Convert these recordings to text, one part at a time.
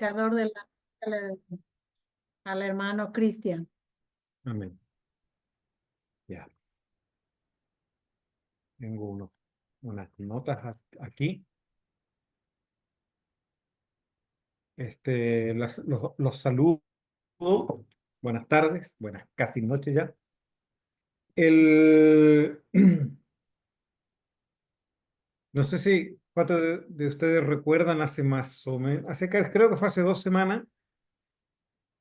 predicador al, al hermano Cristian. Amén. Ya. Tengo unas notas aquí. Los saludo. Buenas tardes, buenas casi noches ya. El, no sé si cuántos de ustedes recuerdan hace más o menos, creo que fue hace 2 semanas,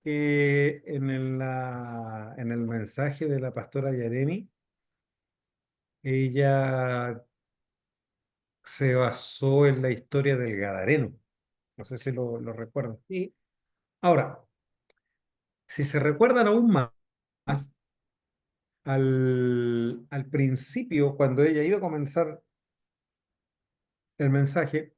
que en el mensaje de la pastora Yareni, ella se basó en la historia del Gadareno. No sé si lo recuerdan. Sí. Ahora, si se recuerdan aún más, al principio, cuando ella iba a comenzar el mensaje,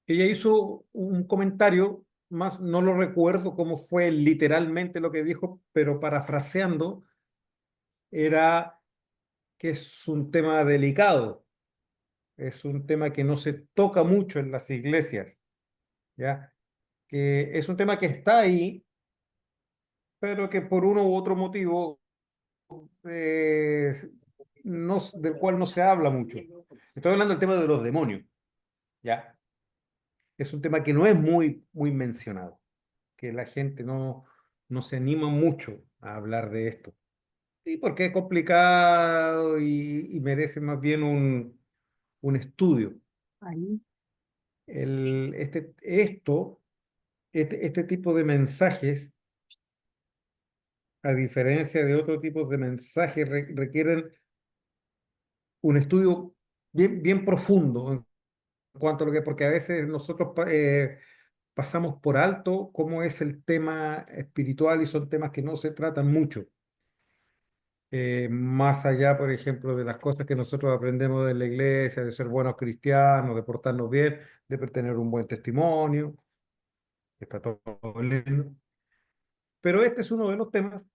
ella hizo un comentario, más no lo recuerdo cómo fue literalmente lo que dijo, pero parafraseando, era que es un tema delicado, es un tema que no se toca mucho en las iglesias, ¿ya? Que es un tema que está ahí, pero que por uno u otro motivo eh, del cual no se habla mucho. Estoy hablando del tema de los demonios, ¿ya? Es un tema que no es muy mencionado, que la gente no se anima mucho a hablar de esto. Y porque es complicado y merece más bien un estudio. Ahí. Este tipo de mensajes, a diferencia de otros tipos de mensajes, requieren un estudio bien profundo en cuanto a lo que, porque a veces nosotros pasamos por alto cómo es el tema espiritual y son temas que no se tratan mucho. Más allá, por ejemplo, de las cosas que nosotros aprendemos de la iglesia, de ser buenos cristianos, de portarnos bien, de tener un buen testimonio, que está todo lindo. Pero este es uno de los temas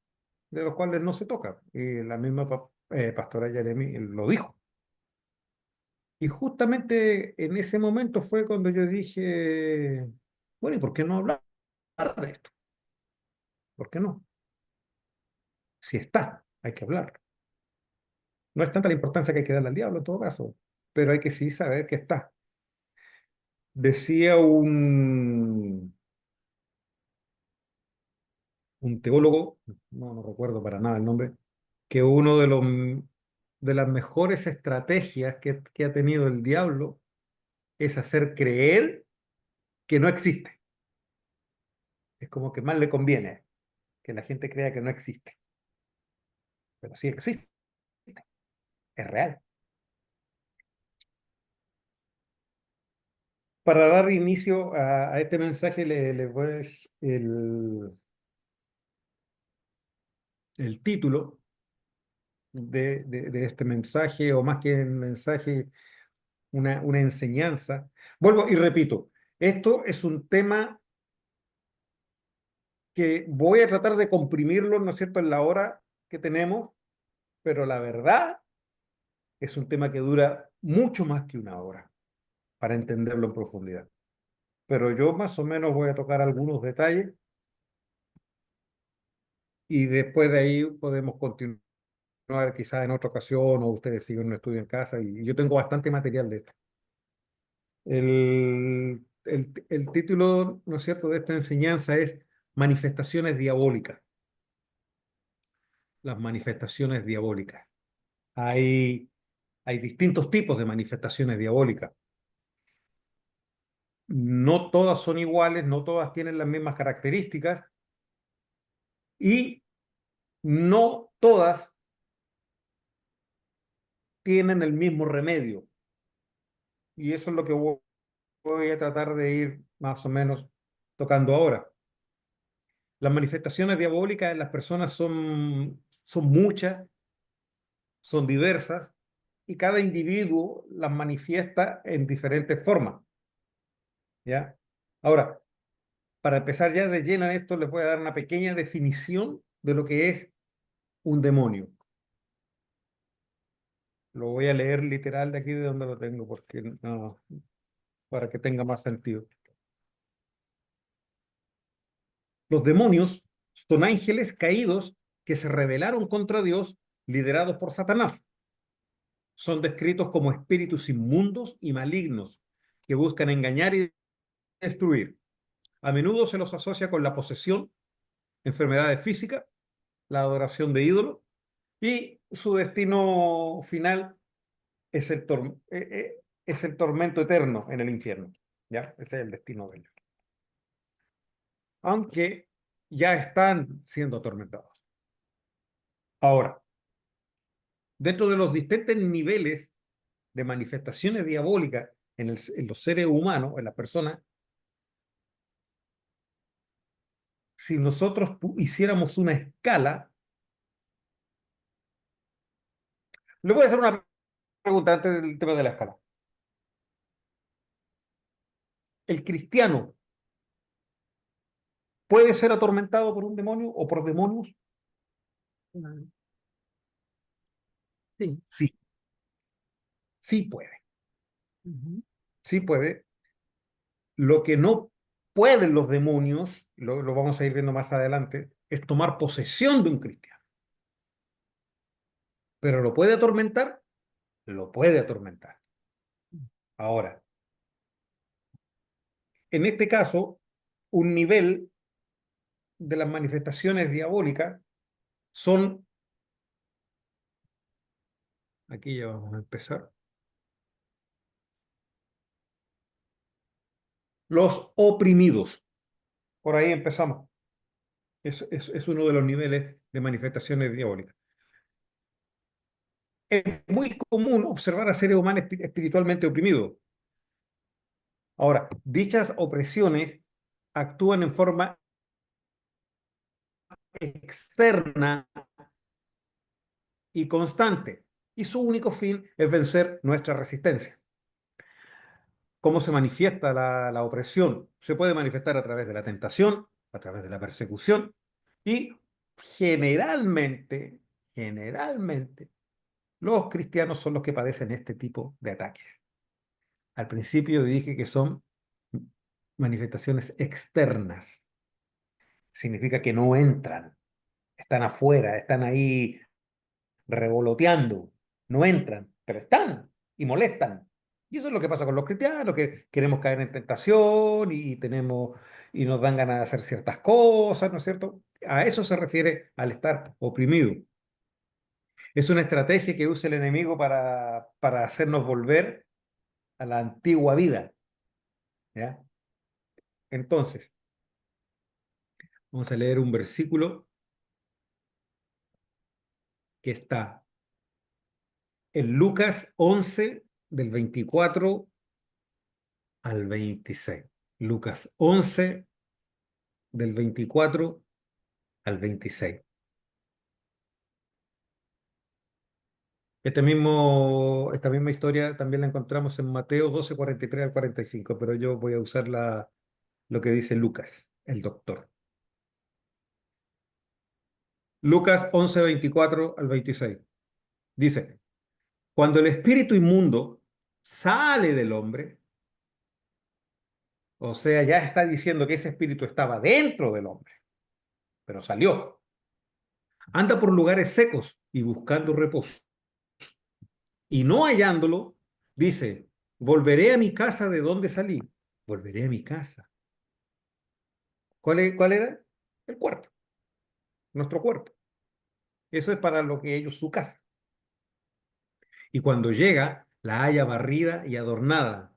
de los cuales no se toca. Y la misma pastora Jeremy lo dijo. Y justamente en ese momento fue cuando yo dije, bueno, ¿y por qué no hablar de esto? ¿Por qué no? Si está, hay que hablar. No es tanta la importancia que hay que darle al diablo en todo caso, pero hay que sí saber que está. Decía un teólogo, no recuerdo para nada el nombre, que uno de las mejores estrategias que ha tenido el diablo es hacer creer que no existe. Es como que más le conviene que la gente crea que no existe. Pero sí existe, es real. Para dar inicio a este mensaje, le voy a decir el título de este mensaje, o más que un mensaje, una enseñanza. Vuelvo y repito, esto es un tema que voy a tratar de comprimirlo, ¿no es cierto?, en la hora que tenemos, pero la verdad es un tema que dura mucho más que una hora para entenderlo en profundidad. Pero yo más o menos voy a tocar algunos detalles y después de ahí podemos continuar quizás en otra ocasión, o ustedes siguen un estudio en casa, y yo tengo bastante material de esto. El título, ¿no es cierto?, de esta enseñanza es Manifestaciones diabólicas. Las manifestaciones diabólicas. Hay distintos tipos de manifestaciones diabólicas. No todas son iguales, no todas tienen las mismas características y no todas tienen el mismo remedio. Y eso es lo que voy a tratar de ir más o menos tocando ahora. Las manifestaciones diabólicas en las personas son muchas, son diversas, y cada individuo las manifiesta en diferentes formas, ¿ya? Ahora, para empezar ya de lleno en esto, les voy a dar una pequeña definición de lo que es un demonio. Lo voy a leer literal de aquí de donde lo tengo, porque no, para que tenga más sentido. Los demonios son ángeles caídos que se rebelaron contra Dios, liderados por Satanás. Son descritos como espíritus inmundos y malignos que buscan engañar y destruir. A menudo se los asocia con la posesión, enfermedades físicas, la adoración de ídolos, y su destino final es es el tormento eterno en el infierno. ¿Ya? Ese es el destino de ellos. Aunque ya están siendo atormentados. Ahora, dentro de los distintos niveles de manifestaciones diabólicas en los seres humanos, en las personas, si nosotros hiciéramos una escala, le voy a hacer una pregunta antes del tema de la escala. ¿El cristiano puede ser atormentado por un demonio o por demonios? Claro. Sí. Sí, sí puede, Ujú. sí puede. Lo que no pueden los demonios, lo vamos a ir viendo más adelante, es tomar posesión de un cristiano. Pero lo puede atormentar, lo puede atormentar. Ahora, en este caso, un nivel de las manifestaciones diabólicas son, aquí ya vamos a empezar, los oprimidos. Por ahí empezamos. Es uno de los niveles de manifestaciones diabólicas. Es muy común observar a seres humanos espiritualmente oprimidos. Ahora, dichas opresiones actúan en forma externa y constante, y su único fin es vencer nuestra resistencia. ¿Cómo se manifiesta la opresión? Se puede manifestar a través de la tentación, a través de la persecución, y generalmente, los cristianos son los que padecen este tipo de ataques. Al principio dije que son manifestaciones externas. Significa que no entran, están afuera, están ahí revoloteando, no entran, pero están y molestan. Y eso es lo que pasa con los cristianos, que queremos caer en tentación y nos dan ganas de hacer ciertas cosas, ¿no es cierto? A eso se refiere al estar oprimido. Es una estrategia que usa el enemigo para hacernos volver a la antigua vida, ¿ya? Entonces, vamos a leer un versículo que está en Lucas 11, del 24 al 26. Lucas 11, del 24 al 26. Esta misma historia también la encontramos en Mateo 12, 43 al 45, pero yo voy a usar lo que dice Lucas, el doctor. Lucas 11, 24 al 26. Dice, cuando el espíritu inmundo sale del hombre, o sea, ya está diciendo que ese espíritu estaba dentro del hombre, pero salió. Anda por lugares secos y buscando reposo. Y no hallándolo, dice, volveré a mi casa de donde salí. Volveré a mi casa. ¿Cuál era? El cuerpo, nuestro cuerpo. Eso es para lo que ellos su casa. Y cuando llega, la halla barrida y adornada.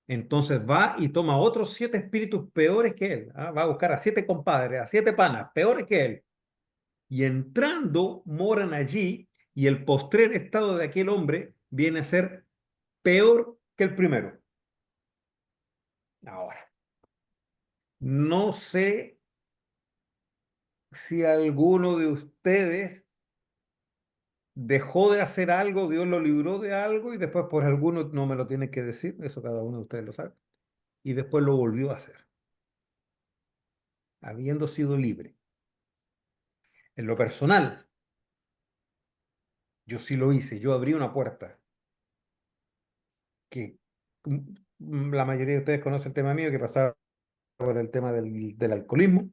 Entonces va y toma otros 7 espíritus peores que él. ¿Ah? Va a buscar a 7 compadres, a 7 panas, peores que él. Y entrando, moran allí, y el postrer estado de aquel hombre viene a ser peor que el primero. Ahora, no sé si alguno de ustedes dejó de hacer algo, Dios lo libró de algo y después por alguno no me lo tiene que decir, eso cada uno de ustedes lo sabe, y después lo volvió a hacer, habiendo sido libre. En lo personal, yo sí lo hice, yo abrí una puerta que la mayoría de ustedes conocen el tema mío, que pasaba por el tema del alcoholismo.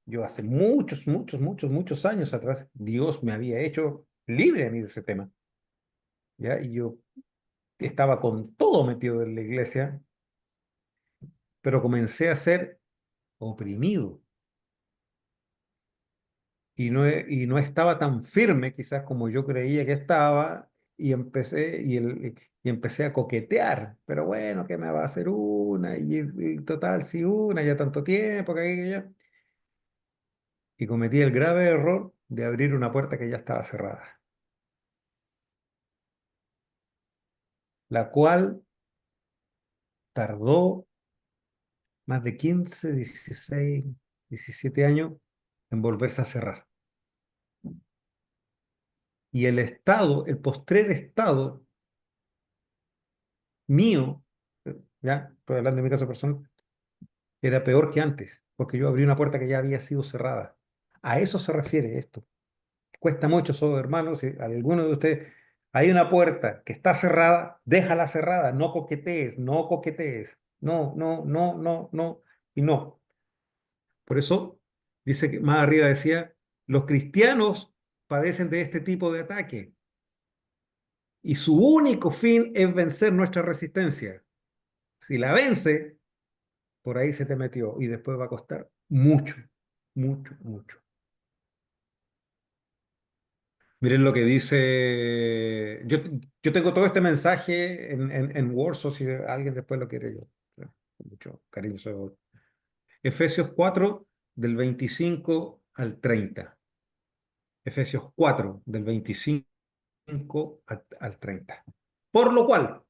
Yo hace muchos, muchos, muchos, muchos años atrás, Dios me había hecho libre a mí de ese tema, ¿ya? Y yo estaba con todo metido en la iglesia, pero comencé a ser oprimido y no estaba tan firme quizás como yo creía que estaba y empecé a coquetear, pero bueno, ¿qué me va a hacer una? Y total, sí, una, ya tanto tiempo, que ya. Y cometí el grave error de abrir una puerta que ya estaba cerrada, la cual tardó más de 15, 16, 17 años en volverse a cerrar. Y el estado, el postrer estado mío, ya, estoy hablando de mi caso personal, era peor que antes, porque yo abrí una puerta que ya había sido cerrada. A eso se refiere esto. Cuesta mucho, so, hermanos, si alguno de ustedes, hay una puerta que está cerrada, déjala cerrada, no coquetees, no coquetees, no, no, no, no, no, y no. Por eso, dice que más arriba decía, los cristianos padecen de este tipo de ataque y su único fin es vencer nuestra resistencia. Si la vence, por ahí se te metió y después va a costar mucho, mucho, mucho. Miren lo que dice. Yo tengo todo este mensaje en Word, so si alguien después lo quiere yo. Con mucho cariño. Efesios 4, del 25 al 30. Efesios 4, del 25 al 30. Por lo cual,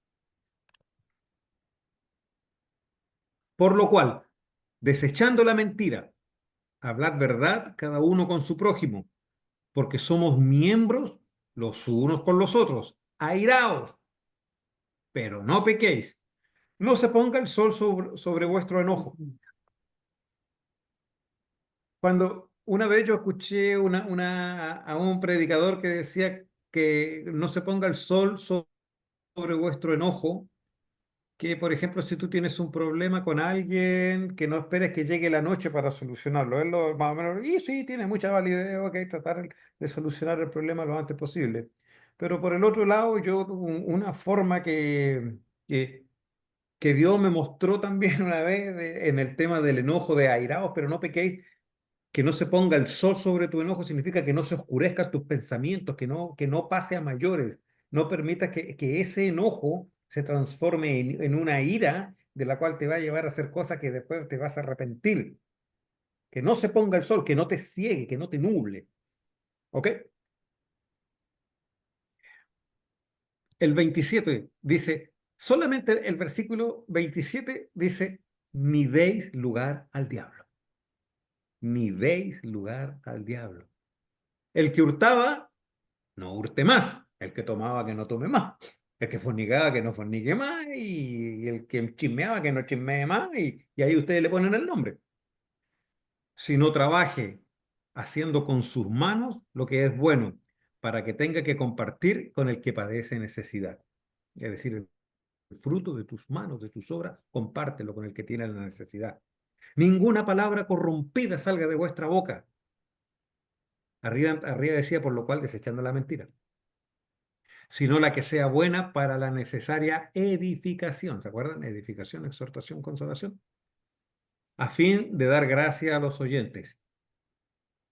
por lo cual, desechando la mentira, hablad verdad cada uno con su prójimo, porque somos miembros los unos con los otros. Airaos, pero no pequéis. No se ponga el sol sobre vuestro enojo. Cuando una vez yo escuché a un predicador que decía que no se ponga el sol sobre vuestro enojo, que por ejemplo si tú tienes un problema con alguien, que no esperes que llegue la noche para solucionarlo. Él más o menos, y sí, tiene mucha validez, ok, tratar de solucionar el problema lo antes posible. Pero por el otro lado, una forma que, que Dios me mostró también una vez en el tema del enojo de airaos, pero no pequéis, que no se ponga el sol sobre tu enojo significa que no se oscurezcan tus pensamientos, que no pase a mayores, no permitas que ese enojo se transforme en una ira de la cual te va a llevar a hacer cosas que después te vas a arrepentir. Que no se ponga el sol, que no te ciegue, que no te nuble. ¿Ok? El 27 dice, solamente el versículo 27 dice, ni deis lugar al diablo, ni deis lugar al diablo. El que hurtaba, no hurte más. El que tomaba, que no tome más. El que fornicaba, que no fornique más. Y el que chismeaba, que no chismee más. Y ahí ustedes le ponen el nombre. Si no trabaje haciendo con sus manos lo que es bueno, para que tenga que compartir con el que padece necesidad. Es decir, el fruto de tus manos, de tus obras, compártelo con el que tiene la necesidad. Ninguna palabra corrompida salga de vuestra boca. Arriba decía, por lo cual desechando la mentira, sino la que sea buena para la necesaria edificación. ¿Se acuerdan? Edificación, exhortación, consolación. A fin de dar gracia a los oyentes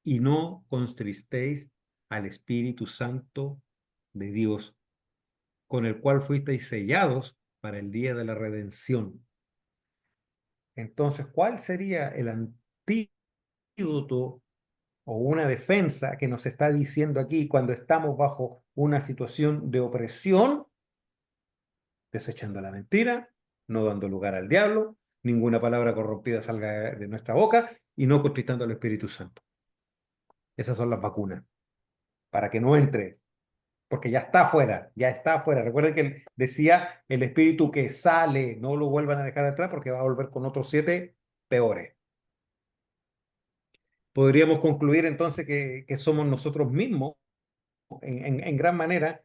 y no contristéis al Espíritu Santo de Dios, con el cual fuisteis sellados para el día de la redención. Entonces, ¿cuál sería el antídoto o una defensa que nos está diciendo aquí cuando estamos bajo una situación de opresión? Desechando la mentira, no dando lugar al diablo, ninguna palabra corrompida salga de nuestra boca y no contristando al Espíritu Santo. Esas son las vacunas, para que no entre, porque ya está afuera, ya está afuera. Recuerden que él decía, el espíritu que sale, no lo vuelvan a dejar atrás porque va a volver con otros 7 peores. Podríamos concluir entonces que somos nosotros mismos, en gran manera,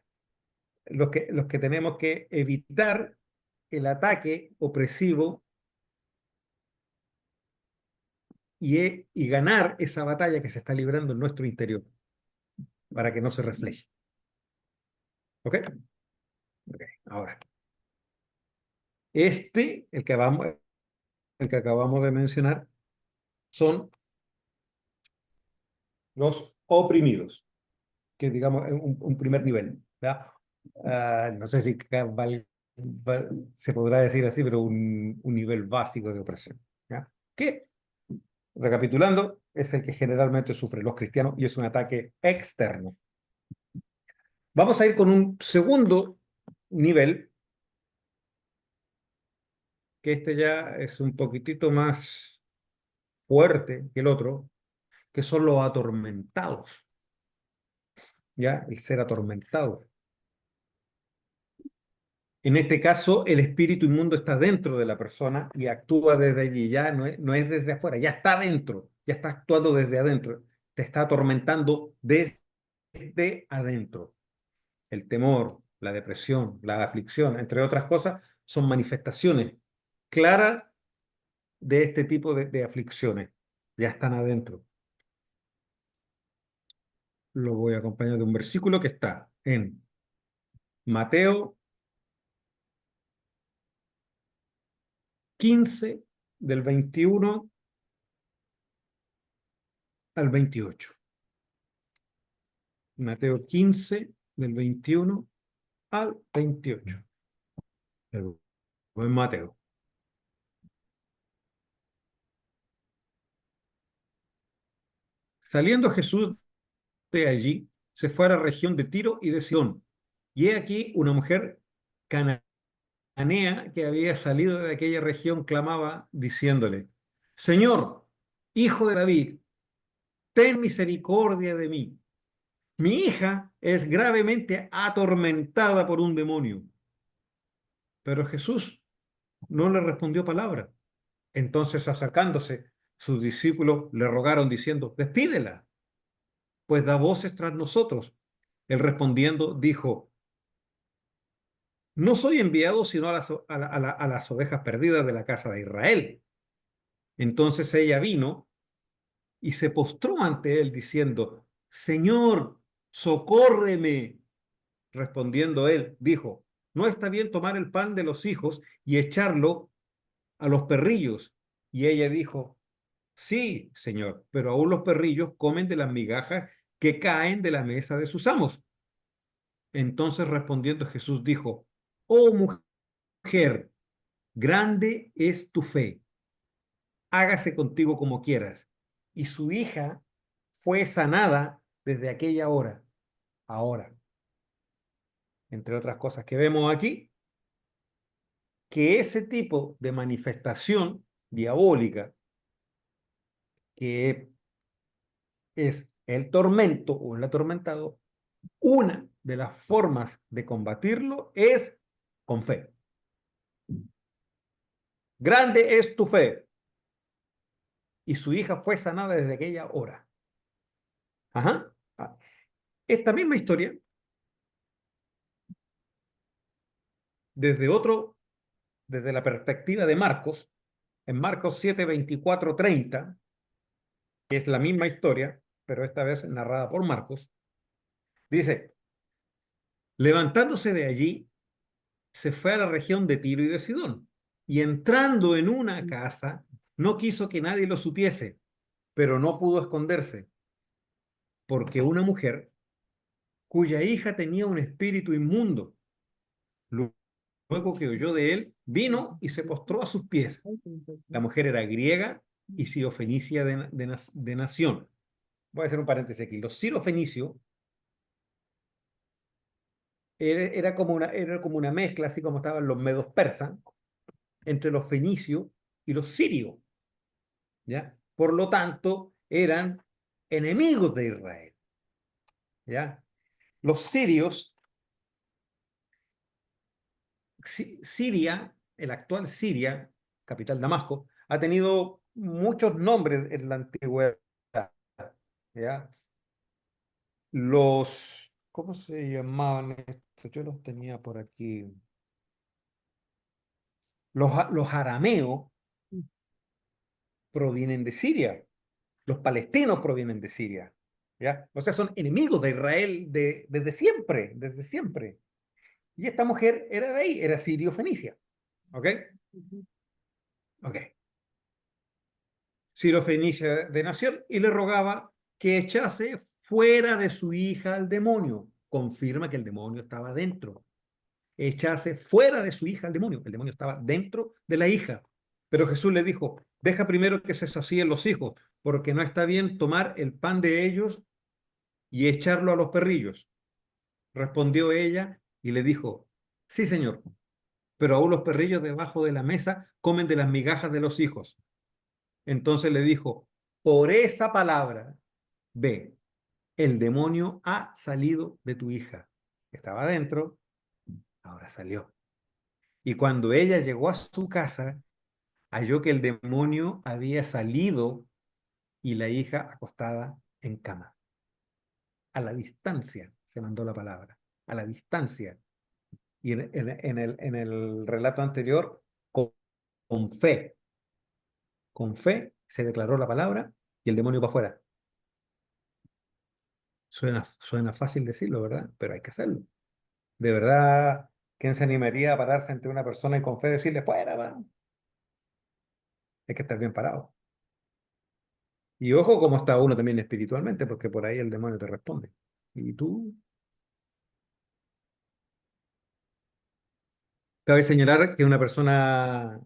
los que tenemos que evitar el ataque opresivo y ganar esa batalla que se está librando en nuestro interior para que no se refleje. ¿Ok? Ok, ahora. El que acabamos de mencionar son los oprimidos, que digamos es un primer nivel. ¿Ya? No sé si se podrá decir así, pero un nivel básico de opresión. ¿Ya? Que, recapitulando, es el que generalmente sufren los cristianos y es un ataque externo. Vamos a ir con un segundo nivel, que este ya es un poquitito más fuerte que el otro, que son los atormentados. ¿Ya? El ser atormentado. En este caso, el espíritu inmundo está dentro de la persona y actúa desde allí, ya no es desde afuera, ya está dentro, ya está actuando desde adentro, te está atormentando desde adentro. El temor, la depresión, la aflicción, entre otras cosas, son manifestaciones claras de este tipo de aflicciones, ya están adentro. Lo voy a acompañar de un versículo que está en Mateo 15, del 21 al 28. Mateo 15, del 21 al 28. El buen Mateo. Saliendo Jesús de allí, se fue a la región de Tiro y de Sidón. Y he aquí una mujer cananea que había salido de aquella región clamaba diciéndole: Señor, hijo de David, ten misericordia de mí. Mi hija es gravemente atormentada por un demonio. Pero Jesús no le respondió palabra. Entonces, acercándose, sus discípulos le rogaron diciendo: Despídela, pues da voces tras nosotros. Él respondiendo dijo: No soy enviado sino a las ovejas perdidas de la casa de Israel. Entonces ella vino y se postró ante él diciendo: Señor, socórreme. Respondiendo él, dijo: No está bien tomar el pan de los hijos y echarlo a los perrillos. Y ella dijo: Sí, señor, pero aún los perrillos comen de las migajas que caen de la mesa de sus amos. Entonces respondiendo Jesús dijo: Oh mujer, grande es tu fe, hágase contigo como quieras. Y su hija fue sanada desde aquella hora. Ahora, entre otras cosas que vemos aquí, que ese tipo de manifestación diabólica, que es el tormento o el atormentado, una de las formas de combatirlo es con fe. Grande es tu fe. Y su hija fue sanada desde aquella hora. Ajá. Esta misma historia, desde desde la perspectiva de Marcos, en Marcos 7, 24, 30, que es la misma historia, pero esta vez narrada por Marcos, dice: levantándose de allí, se fue a la región de Tiro y de Sidón, y entrando en una casa, no quiso que nadie lo supiese, pero no pudo esconderse, porque una mujer cuya hija tenía un espíritu inmundo, luego que oyó de él, vino y se postró a sus pies. La mujer era griega y sirofenicia de nación. Voy a hacer un paréntesis aquí. Los sirofenicios era como una mezcla, así como estaban los medos persas, entre los fenicios y los sirios, ¿ya? Por lo tanto, eran enemigos de Israel, ¿ya? Los sirios, Siria, el actual Siria, capital Damasco, ha tenido muchos nombres en la antigüedad, ¿ya? ¿Cómo se llamaban estos? Yo los tenía por aquí. Los arameos provienen de Siria. Los palestinos provienen de Siria, ¿ya? O sea, son enemigos de Israel desde siempre, desde siempre. Y esta mujer era de ahí, era sirio-fenicia, ¿ok? ujú. Ok. Sirio-fenicia de nación y le rogaba que echase fuera de su hija al demonio. Confirma que el demonio estaba dentro. Echase fuera de su hija al demonio. El demonio estaba dentro de la hija. Pero Jesús le dijo, deja primero que se sacíen los hijos, porque no está bien tomar el pan de ellos y echarlo a los perrillos. Respondió ella y le dijo, sí, señor, pero aún los perrillos debajo de la mesa comen de las migajas de los hijos. Entonces le dijo, por esa palabra, ve, el demonio ha salido de tu hija. Estaba adentro, ahora salió. Y cuando ella llegó a su casa, halló que el demonio había salido y la hija acostada en cama. A la distancia se mandó la palabra, a la distancia. Y en el relato anterior, con, con fe, con fe se declaró la palabra y el demonio para afuera. Suena fácil decirlo, ¿verdad? Pero hay que hacerlo. De verdad, ¿quién se animaría a pararse ante una persona y con fe decirle fuera, va? Hay que estar bien parado. Y ojo cómo está uno también espiritualmente, porque por ahí el demonio te responde. Y tú, cabe señalar que una persona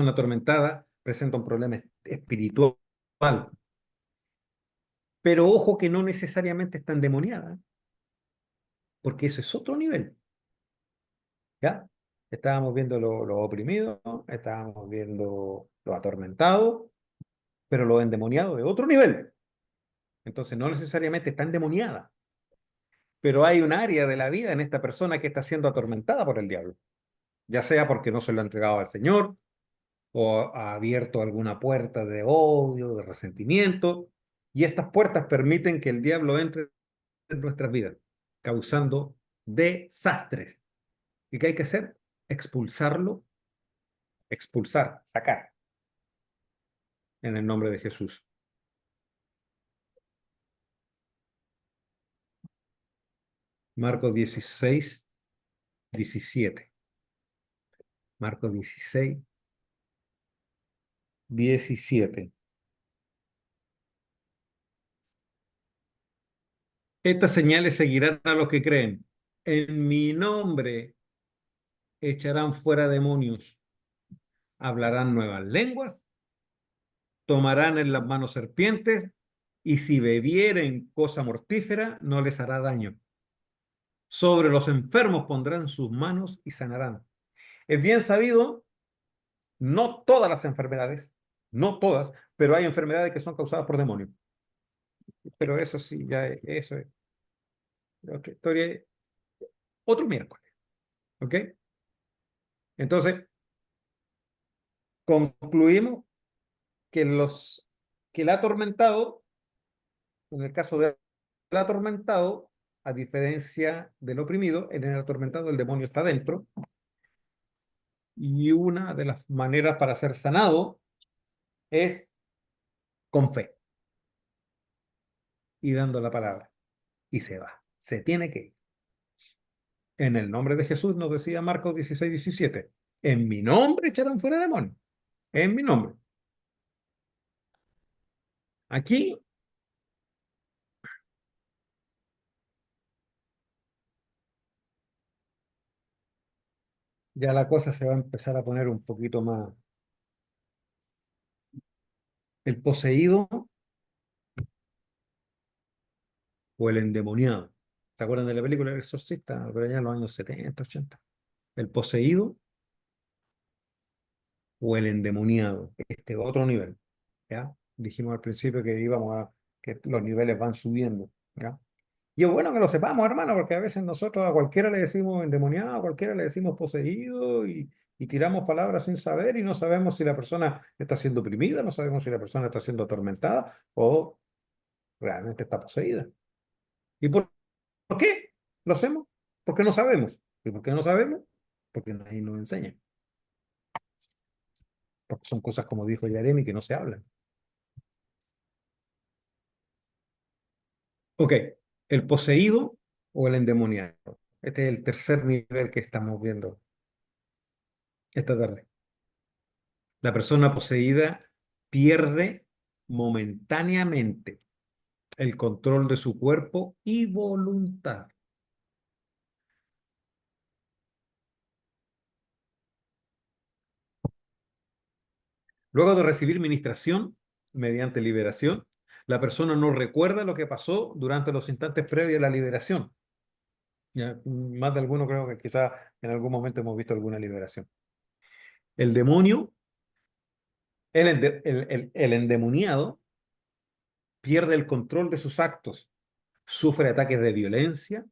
atormentada presenta un problema espiritual, pero ojo que no necesariamente está endemoniada, porque ese es otro nivel, ¿ya? Estábamos viendo lo oprimido, estábamos viendo lo atormentado, pero lo endemoniado de otro nivel. Entonces no necesariamente está endemoniada, pero hay un área de la vida en esta persona que está siendo atormentada por el diablo, ya sea porque no se lo ha entregado al Señor o ha abierto alguna puerta de odio, de resentimiento, y estas puertas permiten que el diablo entre en nuestras vidas, causando desastres. ¿Y qué hay que hacer? Expulsarlo, expulsar, sacar, en el nombre de Jesús. Marcos 16, 17. Marcos 16, 17. Estas señales seguirán a los que creen. En mi nombre echarán fuera demonios, hablarán nuevas lenguas, tomarán en las manos serpientes, y si bebieren cosa mortífera, no les hará daño. Sobre los enfermos pondrán sus manos y sanarán. Es bien sabido, no todas las enfermedades, no todas, pero hay enfermedades que son causadas por demonios. Pero eso sí, eso es otra historia, otro miércoles, ¿ok? Entonces, concluimos que el atormentado, en el caso del atormentado, a diferencia del oprimido, en el atormentado el demonio está dentro, y una de las maneras para ser sanado es con fe y dando la palabra. Y se va, se tiene que ir. En el nombre de Jesús nos decía Marcos 16, 17. En mi nombre echarán fuera demonios. En mi nombre. Aquí ya la cosa se va a empezar a poner un poquito más. El poseído o el endemoniado. ¿Se acuerdan de la película El Exorcista? Pero allá en los años 70, 80. El poseído o el endemoniado. Este otro nivel. ¿Ya? Dijimos al principio que los niveles van subiendo. ¿Ya? Y es bueno que lo sepamos, hermano, porque a veces nosotros a cualquiera le decimos endemoniado, a cualquiera le decimos poseído y tiramos palabras sin saber y no sabemos si la persona está siendo oprimida, no sabemos si la persona está siendo atormentada o realmente está poseída. ¿Y por qué lo hacemos? Porque no sabemos. ¿Y por qué no sabemos? Porque nadie nos enseña. Porque son cosas, como dijo Jeremy, que no se hablan. Ok, el poseído o el endemoniado. Este es el tercer nivel que estamos viendo esta tarde. La persona poseída pierde momentáneamente el control de su cuerpo y voluntad. Luego de recibir ministración mediante liberación, la persona no recuerda lo que pasó durante los instantes previos a la liberación. Ya, más de alguno creo que quizás en algún momento hemos visto alguna liberación. El demonio, el endemoniado, pierde el control de sus actos, sufre ataques de violencia,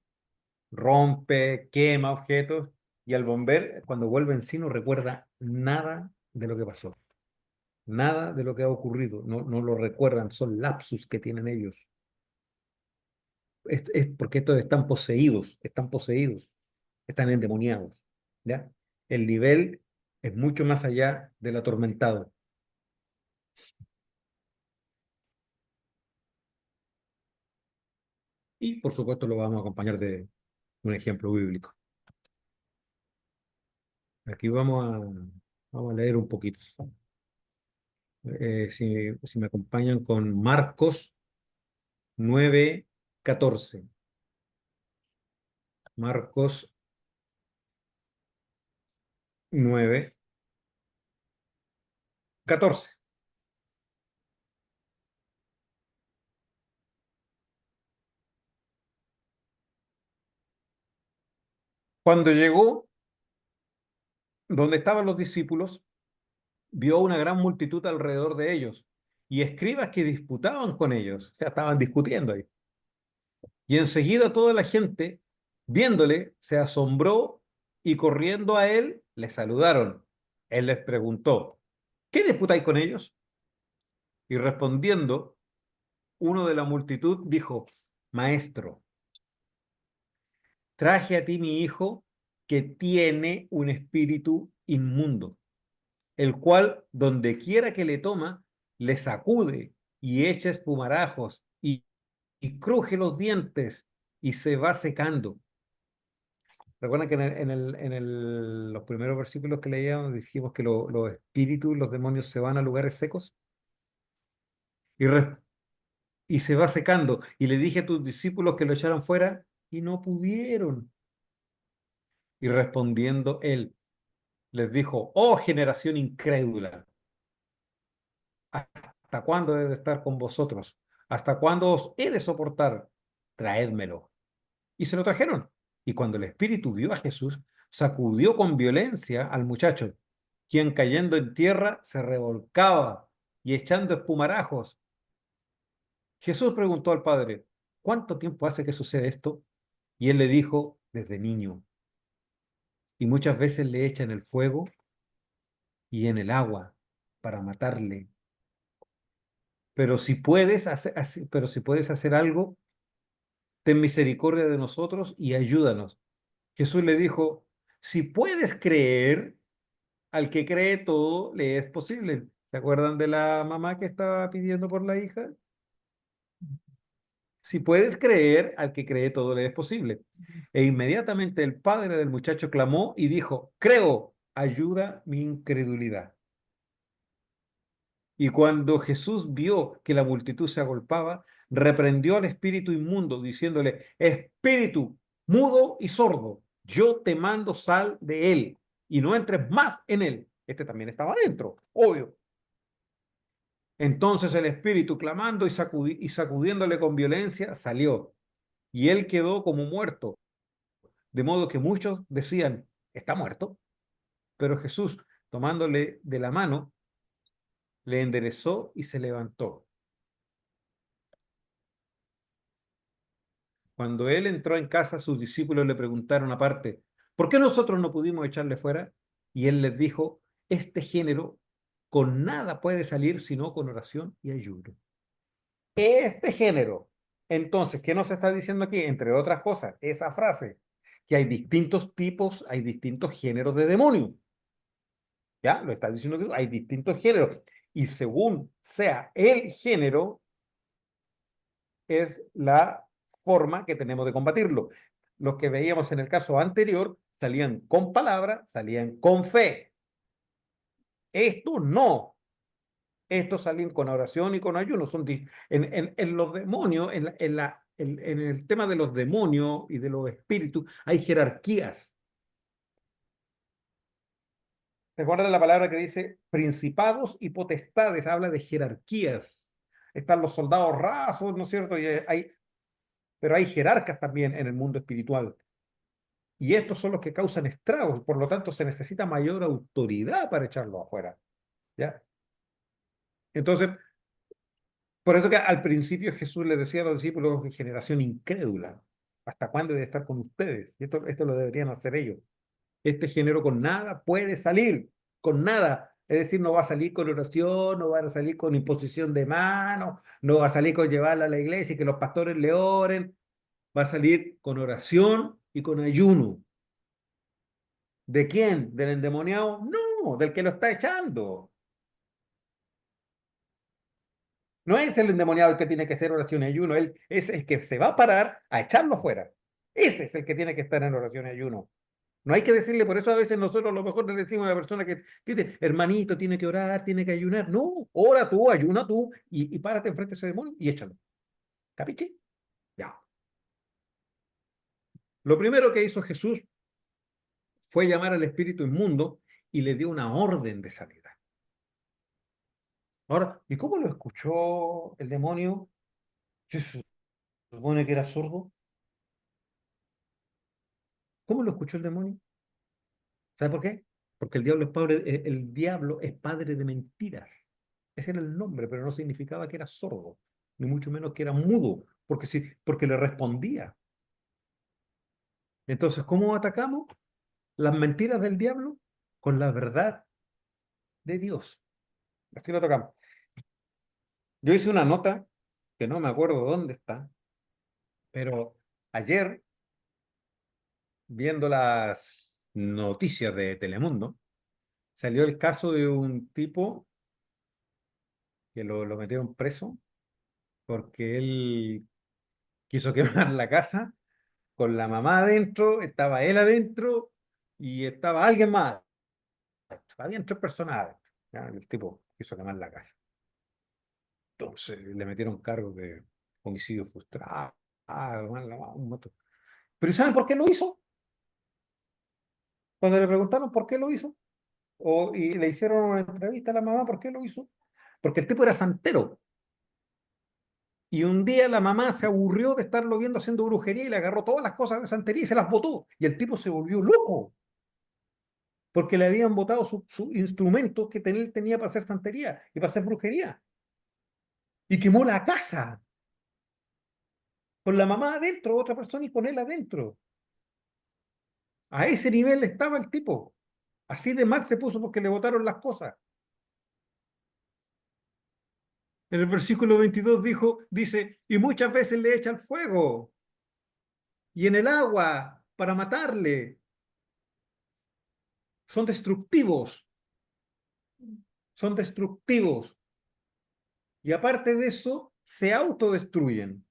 rompe, quema objetos y al volver, cuando vuelve en sí, no recuerda nada de lo que pasó, nada de lo que ha ocurrido, no lo recuerdan, son lapsus que tienen ellos. Es porque estos están poseídos, están endemoniados, ¿ya? El nivel es mucho más allá del atormentado. Y por supuesto lo vamos a acompañar de un ejemplo bíblico. Aquí vamos a leer un poquito. Si me acompañan con Marcos 9:14. Marcos 9:14. Cuando llegó donde estaban los discípulos, vio una gran multitud alrededor de ellos y escribas que disputaban con ellos, o sea, estaban discutiendo ahí. Y enseguida toda la gente, viéndole, se asombró y corriendo a él, le saludaron. Él les preguntó, ¿qué disputáis con ellos? Y respondiendo, uno de la multitud dijo, Maestro, traje a ti mi hijo que tiene un espíritu inmundo, el cual donde quiera que le toma, le sacude y echa espumarajos y cruje los dientes y se va secando. Recuerdan que los primeros versículos que leíamos dijimos que los espíritus, los demonios se van a lugares secos y, y se va secando. Y le dije a tus discípulos que lo echaran fuera y no pudieron. Y respondiendo él, les dijo, oh generación incrédula, ¿hasta cuándo he de estar con vosotros? ¿Hasta cuándo os he de soportar? Traédmelo. Y se lo trajeron. Y cuando el espíritu vio a Jesús, sacudió con violencia al muchacho, quien cayendo en tierra se revolcaba y echando espumarajos. Jesús preguntó al padre, ¿cuánto tiempo hace que sucede esto? Y él le dijo, desde niño. Y muchas veces le echan el fuego y en el agua para matarle. Pero si puedes hacer algo, ten misericordia de nosotros y ayúdanos. Jesús le dijo, si puedes creer, al que cree todo le es posible. ¿Se acuerdan de la mamá que estaba pidiendo por la hija? Si puedes creer, al que cree todo le es posible. E inmediatamente el padre del muchacho clamó y dijo, creo, ayuda mi incredulidad. Y cuando Jesús vio que la multitud se agolpaba, reprendió al espíritu inmundo, diciéndole, espíritu mudo y sordo, yo te mando sal de él y no entres más en él. Este también estaba adentro, obvio. Entonces el espíritu, clamando y sacudiéndole con violencia, salió, y él quedó como muerto, de modo que muchos decían, está muerto. Pero Jesús, tomándole de la mano, le enderezó y se levantó. Cuando él entró en casa, sus discípulos le preguntaron aparte, ¿por qué nosotros no pudimos echarle fuera? Y él les dijo, este género con nada puede salir sino con oración y ayuno. Este género. Entonces, ¿qué nos está diciendo aquí? Entre otras cosas, esa frase, que hay distintos tipos, hay distintos géneros de demonio. ¿Ya? Lo está diciendo que hay distintos géneros. Y según sea el género, es la forma que tenemos de combatirlo. Los que veíamos en el caso anterior salían con palabra, salían con fe. Esto no. Estos salen con oración y con ayuno. En los demonios, en el tema de los demonios y de los espíritus, hay jerarquías. Recuerda la palabra que dice principados y potestades, habla de jerarquías. Están los soldados rasos, ¿no es cierto? Pero hay jerarcas también en el mundo espiritual. Y estos son los que causan estragos, por lo tanto se necesita mayor autoridad para echarlos afuera. ¿Ya? Entonces, por eso que al principio Jesús le decía a los discípulos, generación incrédula, ¿hasta cuándo he de estar con ustedes? Y esto lo deberían hacer ellos. Este género con nada puede salir, con nada. Es decir, no va a salir con oración, no va a salir con imposición de manos, no va a salir con llevarla a la iglesia y que los pastores le oren. Va a salir con oración y con ayuno. ¿De quién? ¿Del endemoniado? No, del que lo está echando. No es el endemoniado el que tiene que hacer oración y ayuno, él es el que se va a parar a echarlo fuera. Ese es el que tiene que estar en oración y ayuno. No hay que decirle, por eso a veces nosotros a lo mejor le decimos a la persona que dice, hermanito, tiene que orar, tiene que ayunar. No, ora tú, ayuna tú y párate enfrente de ese demonio y échalo. ¿Capiche? Ya. Lo primero que hizo Jesús fue llamar al espíritu inmundo y le dio una orden de sanidad. Ahora, ¿y cómo lo escuchó el demonio? Se supone que era sordo. ¿Cómo lo escuchó el demonio? ¿Sabe por qué? Porque el diablo es padre de mentiras. Ese era el nombre, pero no significaba que era sordo, ni mucho menos que era mudo, porque le respondía. Entonces, ¿cómo atacamos las mentiras del diablo? Con la verdad de Dios. Así lo atacamos. Yo hice una nota, que no me acuerdo dónde está, pero ayer, viendo las noticias de Telemundo, salió el caso de un tipo que lo metieron preso porque él quiso quemar la casa con la mamá adentro, estaba él adentro y estaba alguien más adentro. Habían tres personas adentro. ¿Ya? El tipo quiso quemar la casa. Entonces le metieron cargos de homicidio frustrado, un montón. Pero ¿saben por qué lo hizo? Cuando le preguntaron por qué lo hizo, y le hicieron una entrevista a la mamá, ¿por qué lo hizo? Porque el tipo era santero. Y un día la mamá se aburrió de estarlo viendo haciendo brujería y le agarró todas las cosas de santería y se las botó. Y el tipo se volvió loco, porque le habían botado sus instrumentos que él tenía para hacer santería y para hacer brujería. Y quemó la casa, con la mamá adentro, otra persona y con él adentro. A ese nivel estaba el tipo. Así de mal se puso porque le botaron las cosas. En el versículo 22 dice, y muchas veces le echa el fuego y en el agua para matarle. Son destructivos, son destructivos. Y aparte de eso, se autodestruyen.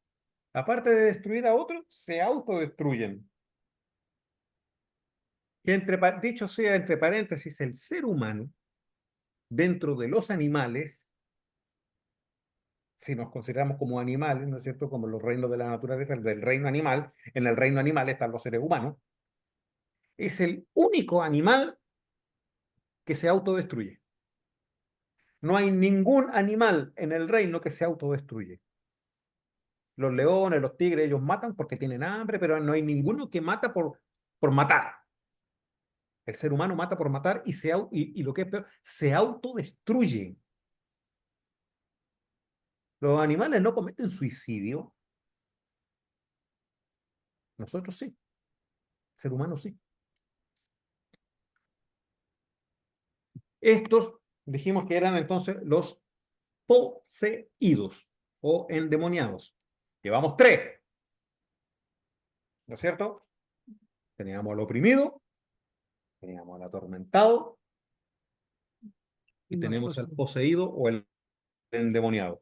Aparte de destruir a otros, se autodestruyen. Que dicho sea entre paréntesis, el ser humano, dentro de los animales, si nos consideramos como animales, ¿no es cierto? Como los reinos de la naturaleza, el del reino animal, en el reino animal están los seres humanos, es el único animal que se autodestruye. No hay ningún animal en el reino que se autodestruye. Los leones, los tigres, ellos matan porque tienen hambre, pero no hay ninguno que mata por matar. El ser humano mata por matar y lo que es peor, se autodestruye. Los animales no cometen suicidio, nosotros sí, el ser humano sí. Estos dijimos que eran entonces los poseídos o endemoniados. Llevamos tres, ¿no es cierto? Teníamos al oprimido, teníamos al atormentado y Los tenemos al poseí. poseído o el endemoniado.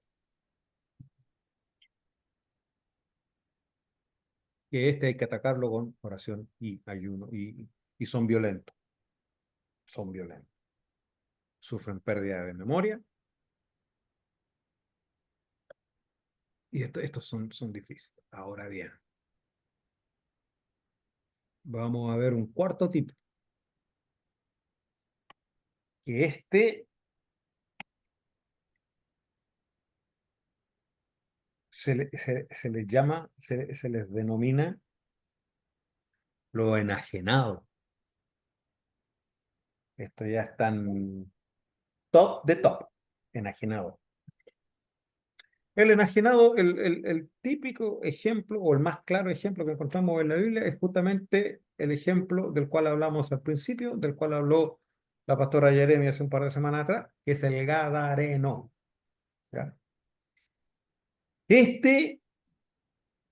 que este hay que atacarlo con oración y ayuno, y son violentos, son violentos. Sufren pérdida de memoria, y estos son difíciles. Ahora bien, vamos a ver un cuarto tipo, que se les llama, se les denomina lo enajenado. Esto ya están top de top, enajenado. El enajenado, el típico ejemplo o el más claro ejemplo que encontramos en la Biblia es justamente el ejemplo del cual hablamos al principio, del cual habló la pastora Jeremia hace un par de semanas atrás, que es el Gadareno. ¿Ya? Este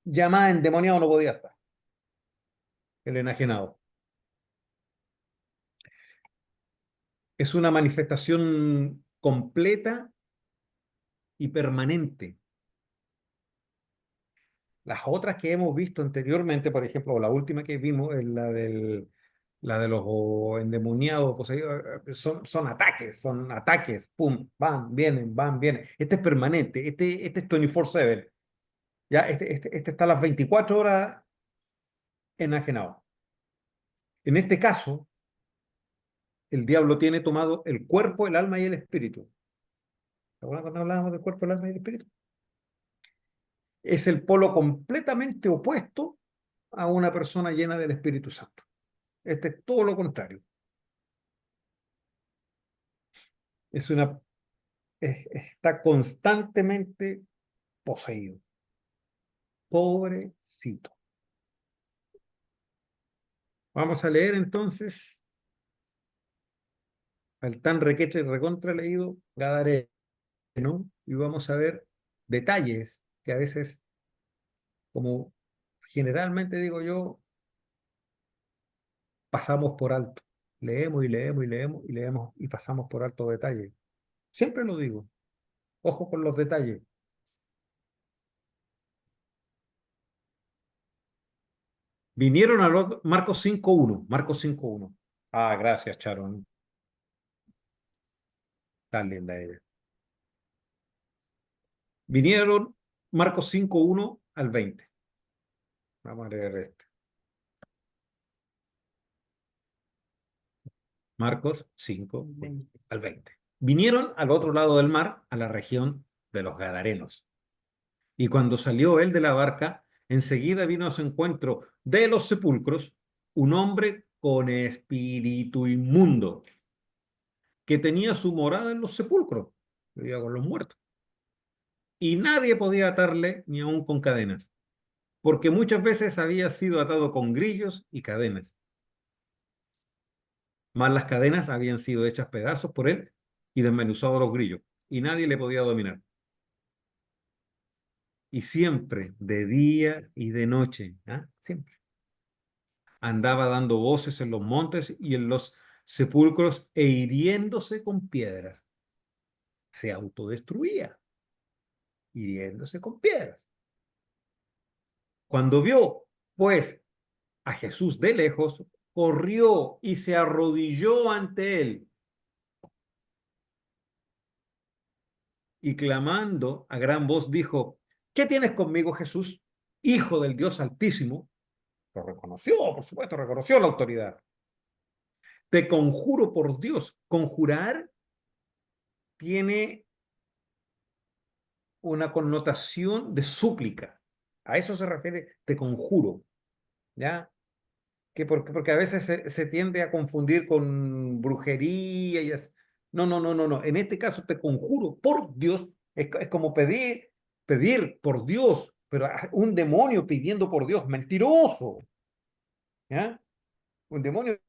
ya más endemoniado no podía estar, el enajenado. Es una manifestación completa y permanente. Las otras que hemos visto anteriormente, por ejemplo, la última que vimos es la de los endemoniados poseídos, son ataques, pum, van, vienen. Este es permanente, este es 24/7. Ya, este está a las 24 horas enajenado. En este caso, el diablo tiene tomado el cuerpo, el alma y el espíritu. ¿Se acuerdan cuando hablábamos del cuerpo, el alma y el espíritu? Es el polo completamente opuesto a una persona llena del Espíritu Santo. Este es todo lo contrario. Es una, está constantemente poseído. Pobrecito. Vamos a leer entonces al tan requete recontra leído Gadareno, y vamos a ver detalles que a veces, como generalmente digo yo, pasamos por alto. Leemos y leemos y leemos y leemos y pasamos por alto detalles. Siempre lo digo. Ojo con los detalles. Vinieron a los Marcos 5:1. Marcos 5:1. Ah, gracias, Charon. Tan linda ella. Vinieron Marcos 5:1 al 20. Vamos a leer este. Marcos 5:1 al 20. Vinieron al otro lado del mar, a la región de los Gadarenos. Y cuando salió él de la barca, enseguida vino a su encuentro de los sepulcros un hombre con espíritu inmundo, que tenía su morada en los sepulcros, vivía con los muertos. Y nadie podía atarle ni aun con cadenas, porque muchas veces había sido atado con grillos y cadenas. Mas las cadenas habían sido hechas pedazos por él y desmenuzados los grillos, y nadie le podía dominar. Y siempre, de día y de noche, ¿ah? Siempre, andaba dando voces en los montes y en los sepulcros e hiriéndose con piedras. Se autodestruía, hiriéndose con piedras. Cuando vio, pues, a Jesús de lejos, corrió y se arrodilló ante él, y clamando a gran voz dijo: ¿Qué tienes conmigo, Jesús, Hijo del Dios Altísimo? Lo reconoció, por supuesto, reconoció la autoridad. Te conjuro por Dios. Conjurar tiene una connotación de súplica. A eso se refiere, te conjuro, ¿ya? Porque a veces se tiende a confundir con brujería y es. No, no, no, no, no. En este caso te conjuro por Dios. Es como pedir por Dios, pero un demonio pidiendo por Dios, mentiroso, ¿ya? Un demonio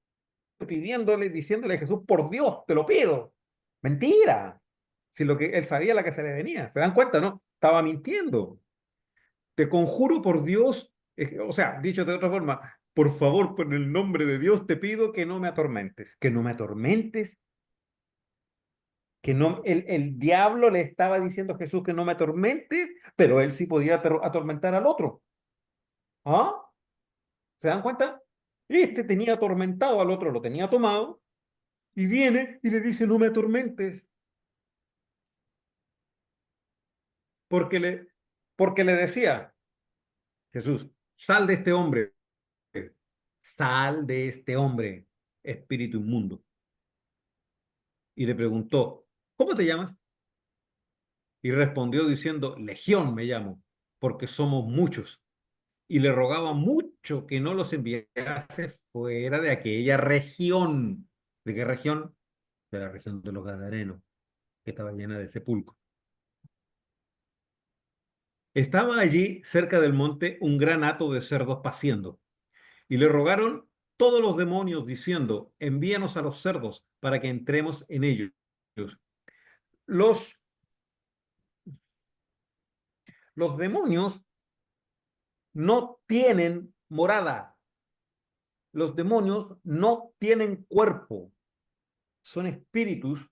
pidiéndole, diciéndole a Jesús: por Dios, te lo pido. Mentira. Si lo que él sabía la que se le venía. ¿Se dan cuenta, no? Estaba mintiendo. Te conjuro por Dios, o sea, dicho de otra forma, por favor, por el nombre de Dios, te pido que no me atormentes, que no me atormentes, que no, el diablo le estaba diciendo a Jesús que no me atormentes, pero él sí podía atormentar al otro. ¿Ah? ¿Se dan cuenta? Este tenía atormentado al otro, lo tenía tomado, y viene y le dice, no me atormentes, porque le, porque le decía, Jesús, sal de este hombre, sal de este hombre, espíritu inmundo. Y le preguntó, ¿cómo te llamas? Y respondió diciendo, Legión me llamo, porque somos muchos. Y le rogaba mucho que no los enviase fuera de aquella región. ¿De qué región? De la región de los Gadarenos, que estaba llena de sepulcros. Estaba allí, cerca del monte, un gran hato de cerdos paciendo, y le rogaron todos los demonios, diciendo, envíanos a los cerdos para que entremos en ellos. Los, los demonios no tienen morada, los demonios no tienen cuerpo, son espíritus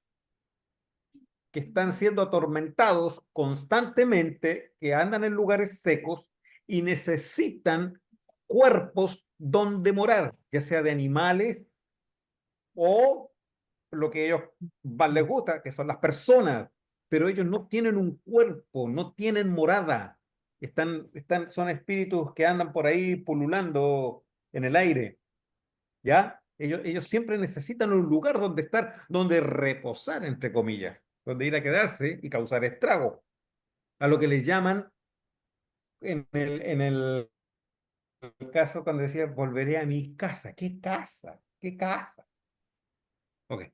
que están siendo atormentados constantemente, que andan en lugares secos y necesitan cuerpos donde morar, ya sea de animales o lo que a ellos más les gusta, que son las personas, pero ellos no tienen un cuerpo, no tienen morada, son espíritus que andan por ahí pululando en el aire, ¿ya? Ellos siempre necesitan un lugar donde estar, donde reposar, entre comillas, donde ir a quedarse y causar estrago, a lo que les llaman en el caso cuando decía, volveré a mi casa. ¿Qué casa? ¿Qué casa? Ok.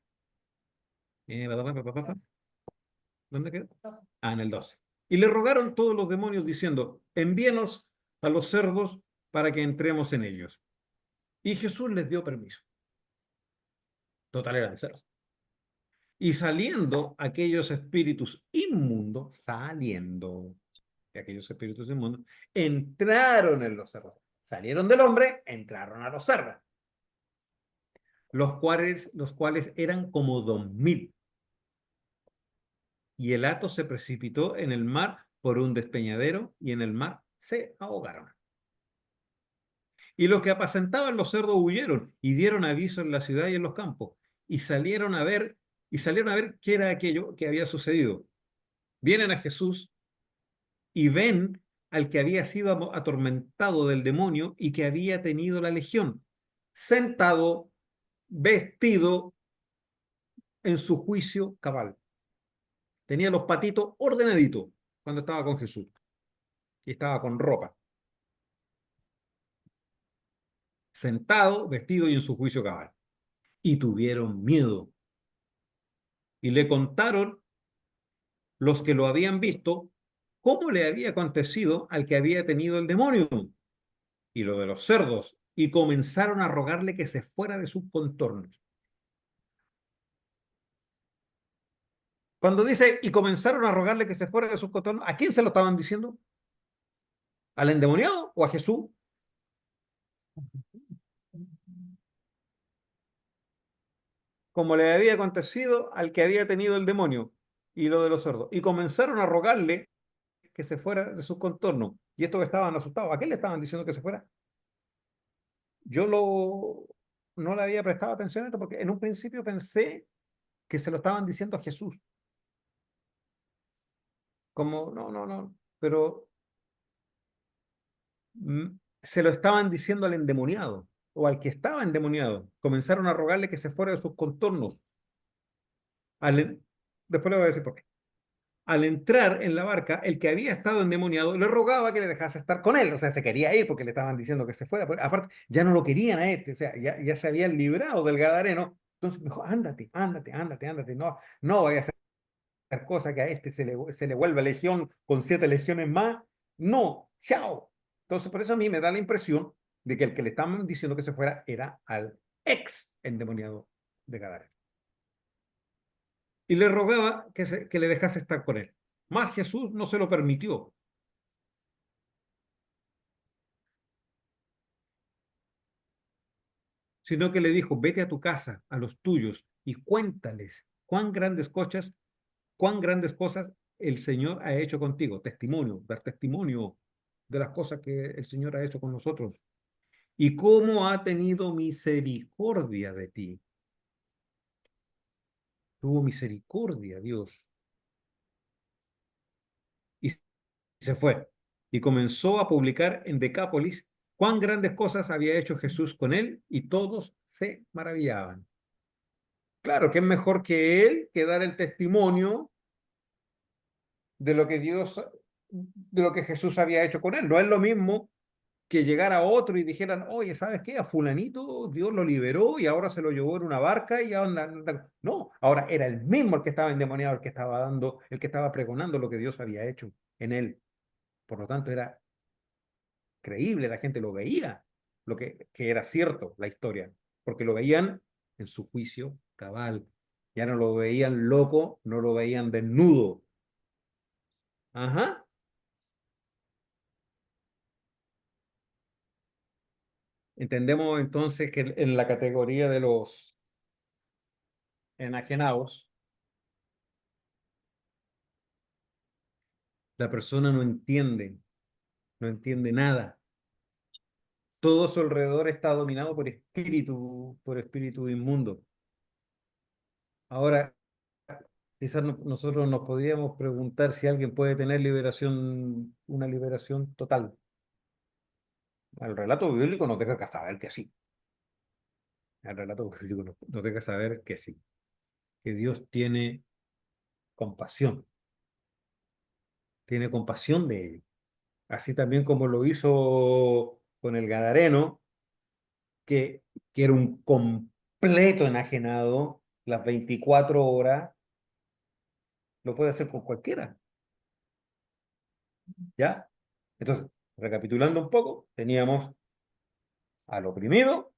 ¿Dónde quedó? Ah, en el 12. Y le rogaron todos los demonios diciendo, envíenos a los cerdos para que entremos en ellos. Y Jesús les dio permiso. Total eran cerdos. Y saliendo aquellos espíritus inmundos, saliendo de aquellos espíritus inmundos, entraron en los cerdos. Salieron del hombre, entraron a los cerdos, los cuales eran como 2000. Y el hato se precipitó en el mar por un despeñadero y en el mar se ahogaron. Y los que apacentaban los cerdos huyeron y dieron aviso en la ciudad y en los campos y salieron a ver qué era aquello que había sucedido. Vienen a Jesús y ven al que había sido atormentado del demonio y que había tenido la legión, sentado, vestido en su juicio cabal. Tenía los patitos ordenaditos cuando estaba con Jesús y estaba con ropa, sentado, vestido y en su juicio cabal. Y tuvieron miedo y le contaron los que lo habían visto cómo le había acontecido al que había tenido el demonio y lo de los cerdos, y comenzaron a rogarle que se fuera de sus contornos. Cuando dice, y comenzaron a rogarle que se fuera de sus contornos, ¿a quién se lo estaban diciendo? ¿Al endemoniado o a Jesús? Como le había acontecido al que había tenido el demonio y lo de los cerdos. Y comenzaron a rogarle que se fuera de sus contornos. Y estos estaban asustados. ¿A quién le estaban diciendo que se fuera? Yo no le había prestado atención a esto porque en un principio pensé que se lo estaban diciendo a Jesús. Como, no, no, no. Pero se lo estaban diciendo al endemoniado o al que estaba endemoniado. Comenzaron a rogarle que se fuera de sus contornos. Al, Después le voy a decir por qué. Al entrar en la barca, el que había estado endemoniado le rogaba que le dejase estar con él. O sea, se quería ir porque le estaban diciendo que se fuera. Pero aparte, ya no lo querían a este. O sea, ya se habían librado del Gadareno. Entonces me dijo, ándate, ándate, ándate, ándate. No, no vaya a hacer cosa que a este se le vuelva legión con 7 legiones más. No, chao. Entonces, por eso a mí me da la impresión de que el que le estaban diciendo que se fuera era al ex endemoniado de Gadareno. Y le rogaba que le dejase estar con él. Mas Jesús no se lo permitió, sino que le dijo, vete a tu casa, a los tuyos, y cuéntales cuán grandes cosas el Señor ha hecho contigo. Testimonio, dar testimonio de las cosas que el Señor ha hecho con nosotros. y cómo ha tenido misericordia de ti. Tuvo misericordia, Dios. Y se fue. Y comenzó a publicar en Decápolis cuán grandes cosas había hecho Jesús con él, y todos se maravillaban. Claro, que es mejor que él que dar el testimonio de lo que Dios, de lo que Jesús había hecho con él. No es lo mismo que llegara otro y dijeran, oye, ¿sabes qué? A fulanito Dios lo liberó y ahora se lo llevó en una barca y anda. No, ahora era el mismo el que estaba endemoniado, el que estaba dando, el que estaba pregonando lo que Dios había hecho en él. Por lo tanto, era creíble, la gente lo veía, lo que era cierto, la historia, porque lo veían en su juicio cabal. Ya no lo veían loco, no lo veían desnudo. Ajá. Entendemos entonces que en la categoría de los enajenados, la persona no entiende nada. Todo a su alrededor está dominado por espíritu inmundo. Ahora, quizás nosotros nos podríamos preguntar si alguien puede tener liberación, una liberación total. El relato bíblico nos deja saber que sí. El relato bíblico nos deja saber que sí. Que Dios tiene compasión de ellos. Así también como lo hizo con el Gadareno, que, que era un completo enajenado, las 24 horas, lo puede hacer con cualquiera, ¿ya? Entonces, recapitulando un poco, teníamos al oprimido,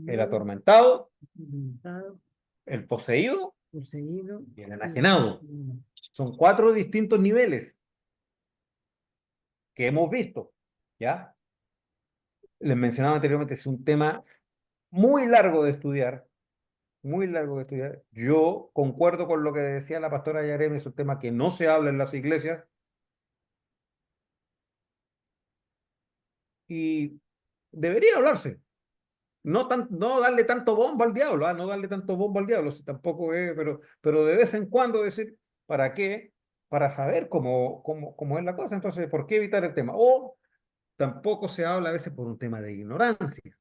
el atormentado, Alimentado, el poseído poseído y el y enajenado. Son cuatro distintos niveles que hemos visto, ¿ya? Les mencionaba anteriormente, es un tema muy largo de estudiar, muy largo de estudiar. Yo concuerdo con lo que decía la pastora Yarem, es un tema que no se habla en las iglesias y debería hablarse. No darle tanto bombo al diablo, no darle tanto bombo al diablo, si tampoco es, pero de vez en cuando decir, ¿para qué? Para saber cómo es la cosa. Entonces, ¿por qué evitar el tema? O tampoco se habla a veces por un tema de ignorancia.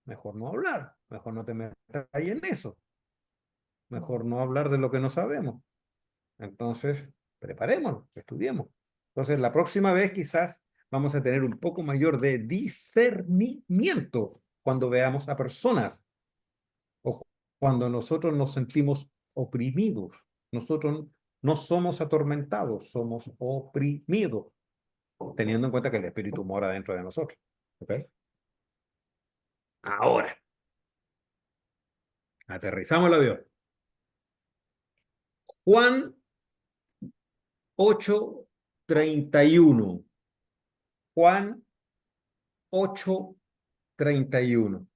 Mejor no hablar, mejor no te metas ahí en eso, mejor no hablar de lo que no sabemos. Entonces, preparémonos, estudiemos. Entonces, la próxima vez quizás vamos a tener un poco mayor de discernimiento cuando veamos a personas o cuando nosotros nos sentimos oprimidos. Nosotros no somos atormentados, somos oprimidos, teniendo en cuenta que el espíritu mora dentro de nosotros. ¿Ok? Ahora, aterrizamos el avión. Juan 8:31. Juan 8:31.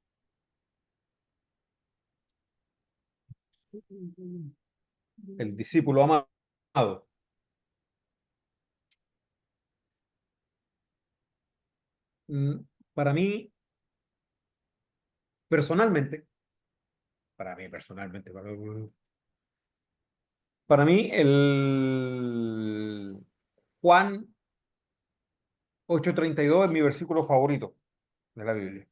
El discípulo amado. Mm, Para mí, personalmente, para mí, el Juan 8:32 es mi versículo favorito de la Biblia.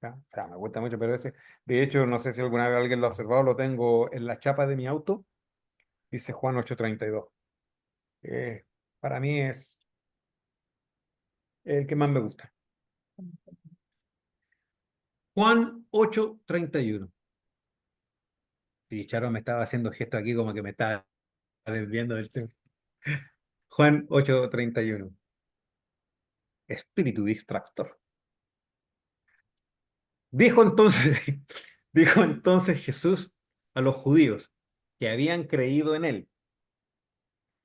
¿Ya? O sea, me gusta mucho, pero ese, de hecho, no sé si alguna vez alguien lo ha observado, lo tengo en la chapa de mi auto, dice Juan 8:32. Eh, para mí es el que más me gusta. Juan 8:31. Y Charo me estaba haciendo gesto aquí como que me estaba desviando del tema. Juan 8:31. Espíritu distractor. Dijo entonces, dijo entonces Jesús a los judíos que habían creído en él: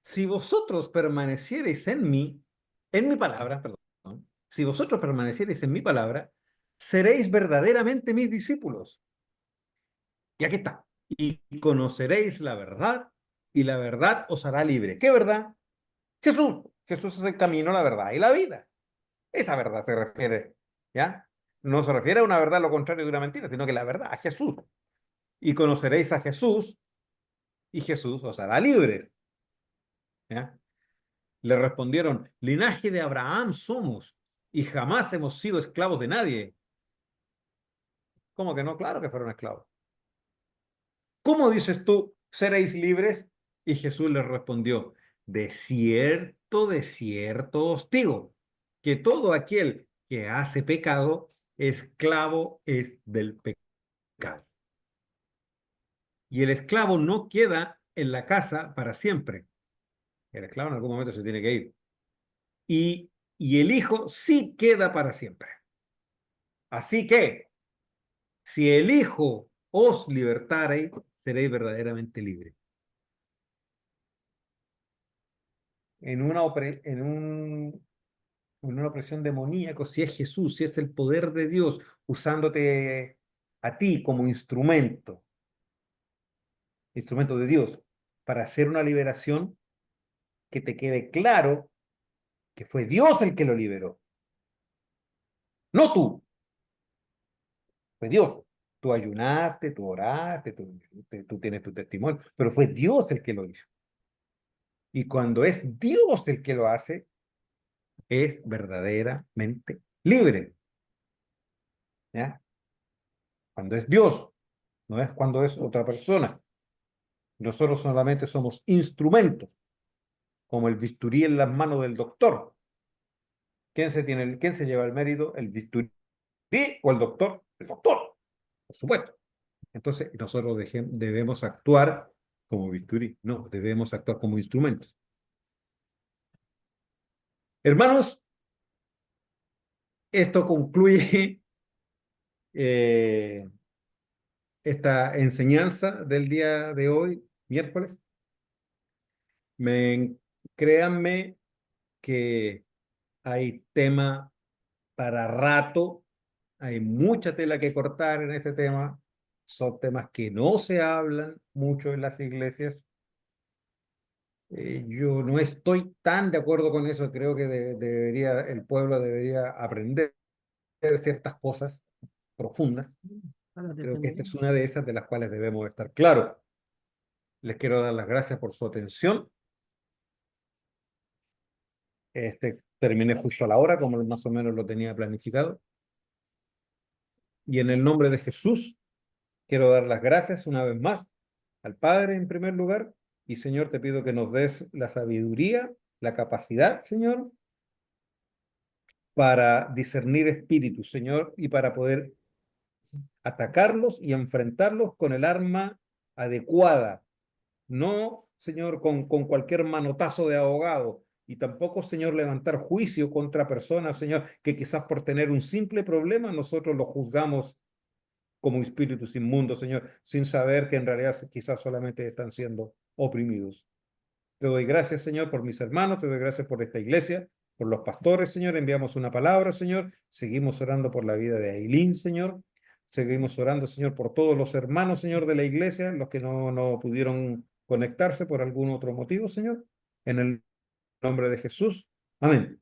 si vosotros permaneciereis en mi palabra, perdón, si vosotros permaneciereis en mi palabra, seréis verdaderamente mis discípulos. Y aquí está. Y conoceréis la verdad, y la verdad os hará libre. ¿Qué verdad? Jesús. Jesús es el camino, la verdad y la vida. Esa verdad se refiere, ¿ya? No se refiere a una verdad lo contrario de una mentira, sino que la verdad, a Jesús. Y conoceréis a Jesús, y Jesús os hará libres, ¿ya? Le respondieron, linaje de Abraham somos, y jamás hemos sido esclavos de nadie. ¿Cómo que no? Claro que fueron esclavos. ¿Cómo dices tú, seréis libres? Y Jesús les respondió, de cierto os digo, que todo aquel que hace pecado, esclavo es del pecado. Y el esclavo no queda en la casa para siempre. El esclavo en algún momento se tiene que ir. Y el hijo sí queda para siempre. Así que, si el hijo os libertare, seréis verdaderamente libres. En una opresión demoníaca, si es Jesús, si es el poder de Dios usándote a ti como instrumento de Dios, para hacer una liberación, que te quede claro que fue Dios el que lo liberó, no tú, fue Dios. Tú ayunaste, tú oraste, tú tienes tu testimonio, pero fue Dios el que lo hizo. Y cuando es Dios el que lo hace, es verdaderamente libre. ¿Ya? Cuando es Dios, no es cuando es otra persona. Nosotros solamente somos instrumentos, como el bisturí en las manos del doctor. ¿Quién se lleva el mérito? ¿El bisturí o el doctor? El doctor, por supuesto. Entonces, nosotros debemos actuar como bisturí, no, debemos actuar como instrumentos. Hermanos, esto concluye eh, esta enseñanza del día de hoy, miércoles. Me, créanme que hay tema para rato, hay mucha tela que cortar en este tema, son temas que no se hablan mucho en las iglesias. Yo no estoy tan de acuerdo con eso, creo que el pueblo debería aprender ciertas cosas profundas. Creo que esta es una de esas de las cuales debemos estar claros. Les quiero dar las gracias por su atención. Terminé justo a la hora, como más o menos lo tenía planificado. Y en el nombre de Jesús, quiero dar las gracias una vez más al Padre en primer lugar. Y Señor, te pido que nos des la sabiduría, la capacidad, Señor, para discernir espíritus, Señor, y para poder atacarlos y enfrentarlos con el arma adecuada. No, Señor, con cualquier manotazo de abogado. Y tampoco, Señor, levantar juicio contra personas, Señor, que quizás por tener un simple problema nosotros los juzgamos como espíritus inmundos, Señor, sin saber que en realidad quizás solamente están siendo oprimidos. Te doy gracias, Señor, por mis hermanos, te doy gracias por esta iglesia, por los pastores, Señor. Enviamos una palabra, Señor. Seguimos orando por la vida de Ailín, Señor. Seguimos orando, Señor, por todos los hermanos, Señor, de la iglesia, los que no pudieron conectarse por algún otro motivo, Señor. En el nombre de Jesús. Amén.